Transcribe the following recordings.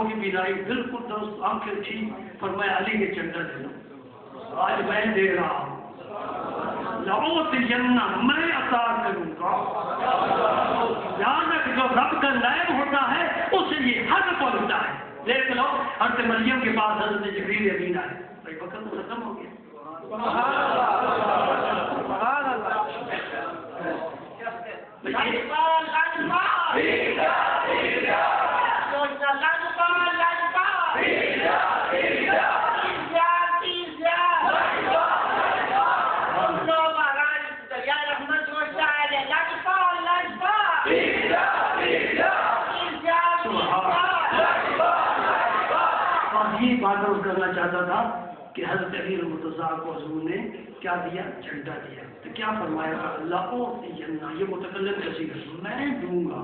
آنکھوں کی بینائی بالکل درست، آنکھیں ٹھیک، فرمایا علی کے چنڈا دے دو، آج میں دے رہا ہوں، لأوتینہ میں عطا کروں گا۔ یہاں تک جو رب کا نائب ہوتا ہے اسے یہ حق پہنچتا ہے۔ دیکھ لو حضرت مریم کے پاس حضرت جبریل امین آئے، بھائی وقت تو ختم ہو گیا۔ بات اور کرنا چاہتا تھا کہ حضرت امیر مرتضیٰ کو حضور نے کیا دیا؟ جھنڈا دیا۔ تو کیا فرمایا تھا؟ لأوتینہ، یہ متکلم کثیر، میں دوں گا،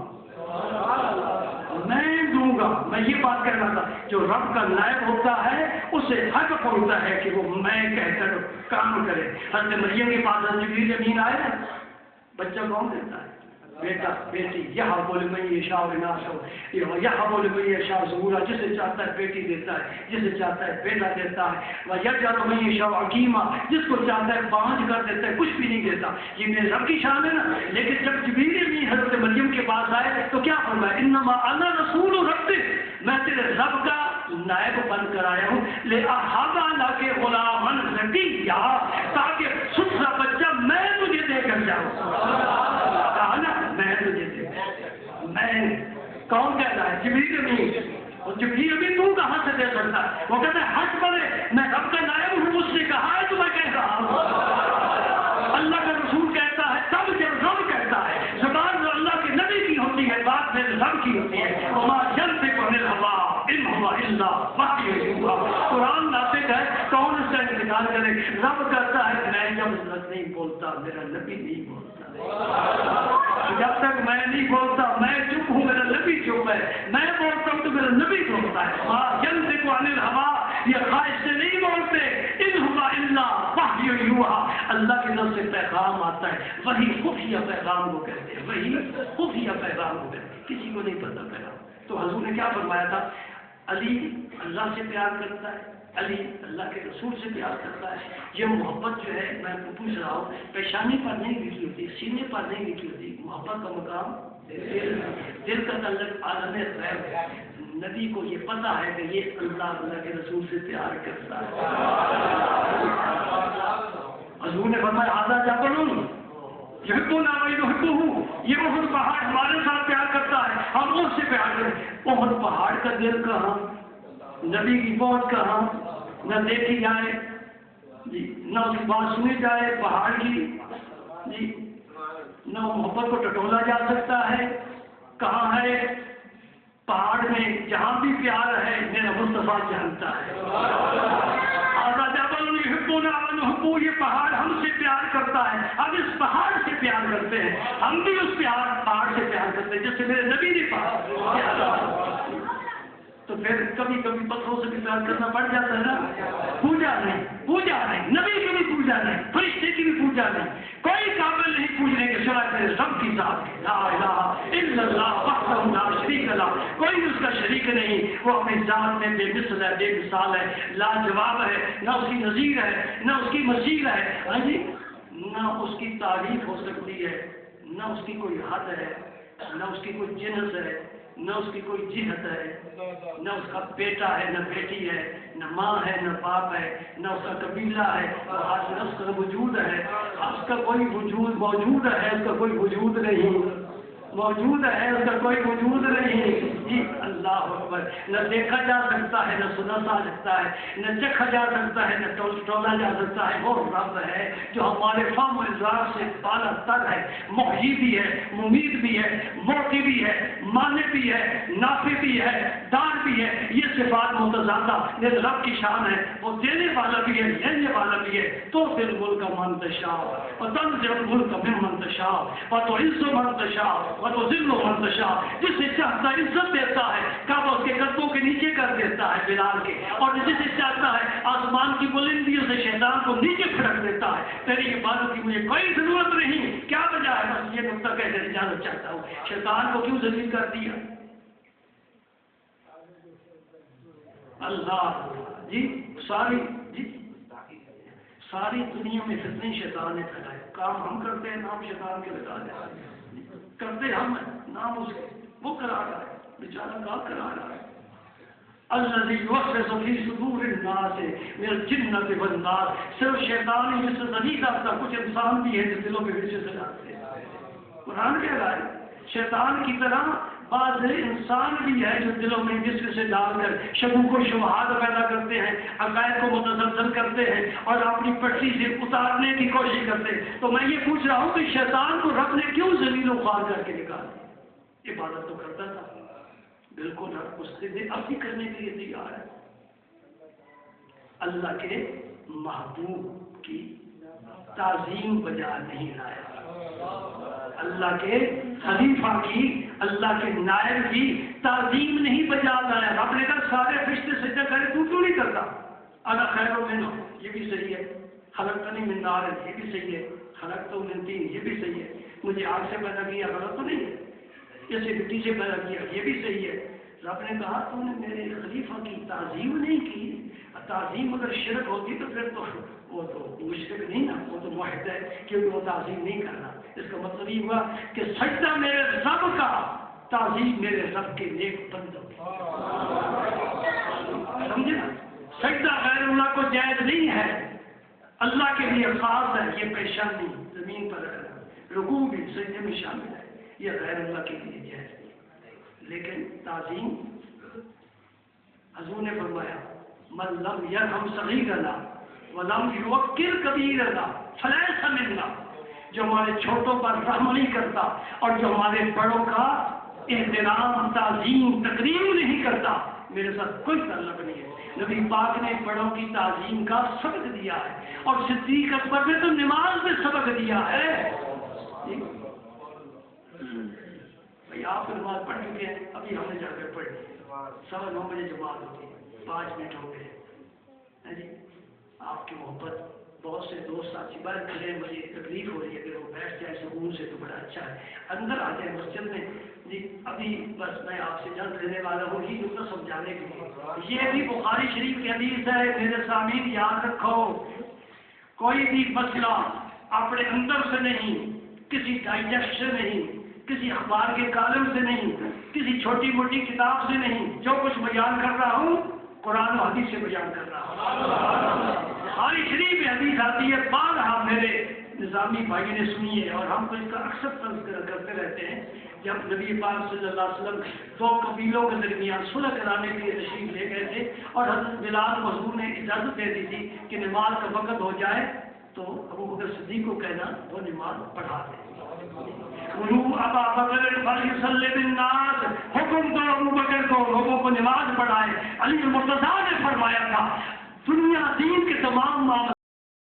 میں دوں گا۔ میں یہ بات کہنا تھا جو رب کا نائب ہوتا ہے اسے حق پہنچتا ہے کہ وہ میں کہہ کر کام کرے۔ حضرت مریم کے پاس حضرت جبریل امین آئے، بچہ کون دیتا ہے؟ بیٹا بیٹی، یہاں بولے میں یہ شاہ وناش ہو، یہاں بولے میں یہ شاہ ظہورا، جسے چاہتا ہے بیٹی دیتا ہے، جسے چاہتا ہے بیٹا دیتا ہے، وَيَجْعَلُ مَن يَشَاءُ عَقِيمًا، جس کو چاہتا ہے بانجھ کر دیتا ہے، کچھ بھی نہیں دیتا۔ یہ میرے رب کی شان ہے نا۔ لیکن جب جبریل امین حضرت مریم کے پاس آئے تو کیا فرمایا؟ انما انا رسول ربک، میں تیرے رب کا نائب بن کر آیا ہوں، لِأَحَبَ لَكَ غُلَامًا زَكِيًّا، تاکہ ستھرا بچہ میں تجھے دے کر جاؤں۔ میں تجھے دے، میں کون کہتا ہے؟ جبریل امین۔ اور جبریل امین تو کہاں سے دے سکتا ہے؟ وہ کہتا ہے حق پڑے، میں رب کا نائب ہوں، مجھ سے کہا ہے تو میں کہہ رہا ہوں۔ اللہ کا رسول کہتا ہے تب جب رب کہتا ہے، زبان اللہ کے نبی کی ہوتی ہے، بات پھر رب کی ہوتی ہے۔ وما ينطق عن الهوى ان هو الا وحی یوحی، قرآن ناطق ہے، کون اس کا انتقال کرے؟ رب کہتا ہے میں جب نہیں بولتا میرا نبی نہیں بولتا، جب تک میں نہیں بولتا میں چپ ہوں، میرا نبی چپ ہے، میں بولتا ہوں تو میرا نبی بولتا ہے۔ ما ينطق عن الهوى، یہ خواہش سے نہیں بولتے، ان هو الا وحی یوحی، اللہ کی طرف سے پیغام آتا ہے، وہی خفیہ پیغام کو کہتے ہیں، وہی خفیہ پیغام کو کہتے ہیں، کسی کو نہیں پتا پیغام۔ تو حضور نے کیا فرمایا تھا؟ علی اللہ سے پیار کرتا ہے، علی اللہ کے رسول سے پیار کرتا ہے۔ یہ محبت جو ہے میں پوچھ رہا ہوں، پیشانی پر نہیں لکھی ہوتی، سینے پر نہیں لکھی ہوتی، محبت کا مقام دل کا تعلق عالم غیب ہے۔ نبی کو یہ پتا ہے کہ یہ اللہ کے رسول سے پیار کرتا ہے۔ حضور نے فرمایا ھذا جبل یحبنا ونحبہ، یہ احد پہاڑ ہمارے ساتھ پیار کرتا ہے، ہم اس سے پیار کرتے۔ احد پہاڑ کا دل کہاں، نبی کی موت کہاں، نہ دیکھی جائے جی، نہ اس کی بات سنی جائے پہاڑ کی جی، نہ محبت کو ٹٹولا جا سکتا ہے۔ کہاں ہے؟ پہاڑ میں، جہاں بھی پیار ہے میرا مصطفیٰ جانتا ہے۔ ھذا جبل یحبنا ونحبہ، یہ پہاڑ ہم سے پیار کرتا ہے، ہم اس پہاڑ سے پیار کرتے ہیں، ہم بھی اس پہاڑ سے پیار کرتے ہیں جس سے میرے نبی نے کہا۔ تو پھر کبھی کبھی پتھروں سے بھی پیار کرنا پڑ جاتا ہے نا۔ پوجا نہیں، پوجا نہیں، نبی کی بھی پوجا نہیں، فرشتے کی بھی پوجا نہیں، کوئی قابل نہیں پوجنے کے سوائے میرے رب کی ذات ہے۔ لا الہ الا اللہ وحدہ لا شریک لہ، کوئی اس کا شریک نہیں، وہ اپنی ذات میں بے مثل ہے، بے مثال ہے، لاجواب ہے، نہ اس کی نظیر ہے، نہ اس کی مثیل ہے، ہاں جی، نہ اس کی تعریف ہو سکتی ہے، نہ اس کی کوئی حد ہے، نہ اس کی کوئی جنس ہے، نہ اس کی کوئی جہت ہے، نہ اس کا بیٹا ہے نہ بیٹی ہے، نہ ماں ہے نہ باپ ہے، نہ اس کا قبیلہ ہے، آج اس کا وجود ہے، اس کا کوئی وجود موجود ہے، اس کا کوئی وجود نہیں موجود ہے، اس کا کوئی وجود نہیں جی۔ اللہ اکبر، نہ دیکھا جا سکتا ہے، نہ سنا جا سکتا ہے، نہ چکھا جا سکتا ہے، نہ تولا جا سکتا ہے۔ وہ رب ہے جو ہمارے فہم و ادراک سے بالا تر ہے، محیی بھی ہے، ممید بھی ہے، موقع بھی ہے، مانع بھی ہے، نافع بھی ہے، دار بھی ہے۔ یہ صفات متضادہ یہ رب کی شان ہے، وہ دینے والا بھی ہے، لینے والا بھی ہے۔ تو پھر ملک من تشاء وتنزع الملک ممن تشاء وتعز من تشاء وتذل من تشاء، جسے چاہتا ہے عزت دیتا ہے، کعبہ اس کے قدموں کے نیچے کر دیتا ہے بلال کے، اور جسے چاہتا ہے آسمان کی بلندیوں سے شیطان کو نیچے پھڑک دیتا ہے۔ تیری عبادت کی مجھے کوئی ضرورت نہیں، کیا وجہ ہے؟ بس یہ نقطہ کہہ کر اجازت چاہتا ہوں، شیطان کو کیوں ذلیل کر دیا؟ اللہ جی ساری دنیا میں فتنے شیطان نے پھیلائے، کام ہم کرتے ہیں، نام شیطان کے لگا دیں، کرتے ہم ہیں، نام اس کے، وہ کرا رہا ہے، بیچارہ کام کرا رہا ہے۔ الذی یوسوس فی صدور الناس من الجنۃ والناس، صرف شیطان ہی جس سے نہیں ڈالتا، کچھ انسان بھی ہے جو دلوں میں وسوسے ڈالتے ہیں۔ قرآن کہہ رہا ہے شیطان کی طرح بعض انسان بھی ہے جو دلوں میں وسوسے ڈال کر شکوک و شبہات پیدا کرتے ہیں، عقائد کو متزلزل کرتے ہیں اور اپنی پٹری سے اتارنے کی کوشش کرتے ہیں۔ تو میں یہ پوچھ رہا ہوں کہ شیطان کو رب نے کیوں ذلیل و خوار کر کے نکالا؟ عبادت تو کرتا تھا، بالکل رب اس سے اب بھی کرنے کے لیے تیار ہے۔ اللہ کے محبوب کی تعظیم بجا نہیں لایا، اللہ کے خلیفہ کی، اللہ کے نائب کی تعظیم نہیں بجا لایا۔ رب نے کہا سارے فرشتے سجدہ کرے، تو کیوں نہیں کرتا؟ انا خیر منہ، یہ بھی صحیح ہے۔ خلقتنی من نار، یہ بھی صحیح ہے۔ خلقتہ من طین، یہ بھی صحیح ہے۔ مجھے آگ سے پیدا کیا، غلط تو نہیں ہے؟ جیسے مٹی سے پیدا کیا، یہ بھی صحیح ہے۔ رب نے کہا تو نے میرے خلیفہ کی تعظیم نہیں کی۔ تعظیم اگر شرک ہوتی تو پھر تو وہ تو مشرک نہیں نا، وہ تو موحد ہے، کیونکہ وہ تعظیم نہیں کرنا۔ اس کا مطلب یہ ہوا کہ سجدہ میرے رب کا، تعظیم میرے رب کے نیک بندوں کی۔ سمجھے نا؟ سجدہ غیر اللہ کو جائز نہیں ہے، اللہ کے لیے خاص ہے۔ یہ پیشانی زمین پر رکوع بھی سجدے میں شامل ہے، یہ غیر اللہ کے لیے جائز نہیں۔ لیکن تعظیم، حضور نے فرمایا من لم یرحم صغیرنا ولم یوقر کبیرنا فلیس منا، جو ہمارے چھوٹوں پر رحم نہیں کرتا اور جو ہمارے بڑوں کا احترام، تعظیم، تکریم نہیں کرتا، میرے ساتھ کوئی تعلق نہیں ہے۔ نبی پاک نے بڑوں کی تعظیم کا سبق دیا ہے، اور صدیق اکبر نے تو نماز میں سبق دیا ہے۔ بھائی آپ نماز پڑھ چکے ہیں، ابھی ہم نے جا کر پڑھی، 9:15 بجے جماعت ہوتی ہے، 5 منٹ ہو گئے جی۔ آپ کی محبت، بہت سے دوست ساتھی باہر کھڑے ہیں، مجھے تکلیف ہو رہی ہے کہ وہ بیٹھ جائے سکون سے تو بڑا اچھا ہے، اندر آ جائے مسجد میں جی۔ ابھی بس میں آپ سے جلد لینے والا ہوں یہ نقطہ سمجھانے کے لیے۔ یہ بھی بخاری شریف کی حدیث ہے، میرے سامعین یاد رکھو، کوئی بھی مسئلہ اپنے اندر سے نہیں، کسی ڈائجسٹ سے نہیں، کسی اخبار کے کالم سے نہیں، کسی چھوٹی موٹی کتاب سے نہیں، جو کچھ بیان کر رہا ہوں قرآن و حدیث سے بیان کر رہا ہوں۔ بخاری شریف میں حدیث آتی ہے، بارہا میرے نظامی بھائی نے سنی ہے، اور ہم کو اس کا اکثر تذکرہ کرتے رہتے ہیں۔ جب نبی پاک صلی اللہ علیہ وسلم 2 قبیلوں کے درمیان صلح کرانے کے لیے تشریف لے گئے تھے، اور حضرت بلال کو حضور نے اجازت دے دی تھی کہ نماز کا وقت ہو جائے تو ابو بکر صدیق کو کہنا وہ نماز پڑھا دے۔ ابا بکر فلیصلی بالناس، حکم دو ابو بکر کو لوگوں کو نماز پڑھائے۔ علی مرتضیٰ نے فرمایا تھا دنیا دین کے تمام معاملات